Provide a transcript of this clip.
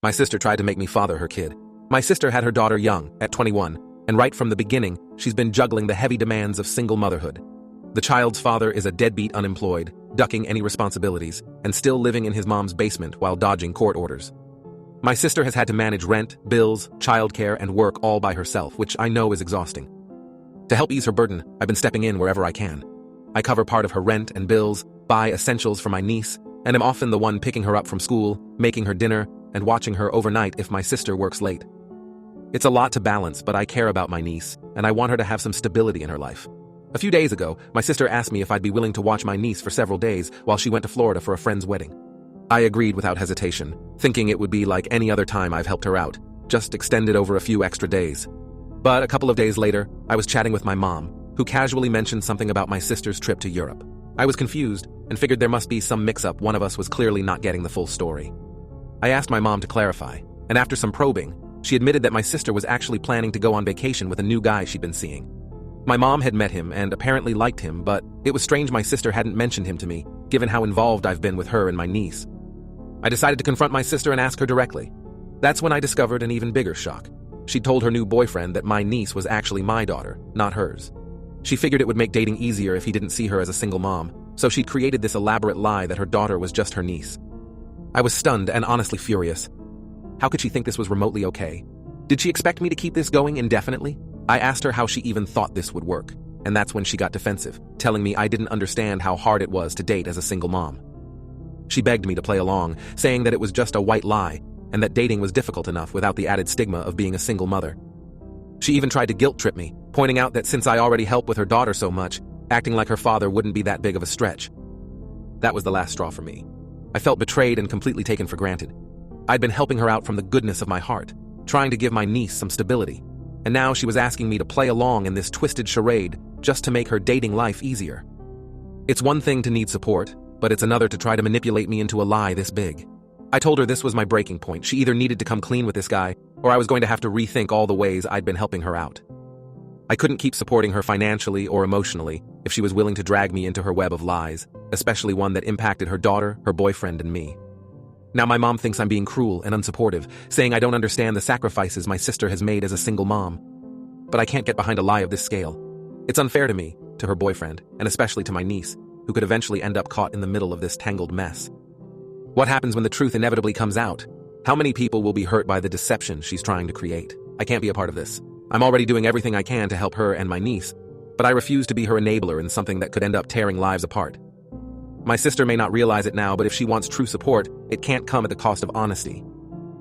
My sister tried to make me father her kid. My sister had her daughter young, at 21, and right from the beginning, she's been juggling the heavy demands of single motherhood. The child's father is a deadbeat unemployed, ducking any responsibilities, and still living in his mom's basement while dodging court orders. My sister has had to manage rent, bills, childcare, and work all by herself, which I know is exhausting. To help ease her burden, I've been stepping in wherever I can. I cover part of her rent and bills, buy essentials for my niece, and am often the one picking her up from school, making her dinner, and watching her overnight if my sister works late. It's a lot to balance, but I care about my niece, and I want her to have some stability in her life. A few days ago, my sister asked me if I'd be willing to watch my niece for several days while she went to Florida for a friend's wedding. I agreed without hesitation, thinking it would be like any other time I've helped her out, just extended over a few extra days. But a couple of days later, I was chatting with my mom, who casually mentioned something about my sister's trip to Europe. I was confused and figured there must be some mix-up. One of us was clearly not getting the full story. I asked my mom to clarify, and after some probing, she admitted that my sister was actually planning to go on vacation with a new guy she'd been seeing. My mom had met him and apparently liked him, but it was strange my sister hadn't mentioned him to me, given how involved I've been with her and my niece. I decided to confront my sister and ask her directly. That's when I discovered an even bigger shock. She'd told her new boyfriend that my niece was actually my daughter, not hers. She figured it would make dating easier if he didn't see her as a single mom, so she'd created this elaborate lie that her daughter was just her niece. I was stunned and honestly furious. How could she think this was remotely okay? Did she expect me to keep this going indefinitely? I asked her how she even thought this would work, and that's when she got defensive, telling me I didn't understand how hard it was to date as a single mom. She begged me to play along, saying that it was just a white lie, and that dating was difficult enough without the added stigma of being a single mother. She even tried to guilt-trip me, pointing out that since I already help with her daughter so much, acting like her father wouldn't be that big of a stretch. That was the last straw for me. I felt betrayed and completely taken for granted. I'd been helping her out from the goodness of my heart, trying to give my niece some stability, and now she was asking me to play along in this twisted charade just to make her dating life easier. It's one thing to need support, but it's another to try to manipulate me into a lie this big. I told her this was my breaking point. She either needed to come clean with this guy, or I was going to have to rethink all the ways I'd been helping her out. I couldn't keep supporting her financially or emotionally if she was willing to drag me into her web of lies, especially one that impacted her daughter, her boyfriend, and me. Now my mom thinks I'm being cruel and unsupportive, saying I don't understand the sacrifices my sister has made as a single mom. But I can't get behind a lie of this scale. It's unfair to me, to her boyfriend, and especially to my niece, who could eventually end up caught in the middle of this tangled mess. What happens when the truth inevitably comes out? How many people will be hurt by the deception she's trying to create? I can't be a part of this. I'm already doing everything I can to help her and my niece, but I refuse to be her enabler in something that could end up tearing lives apart. My sister may not realize it now, but if she wants true support, it can't come at the cost of honesty.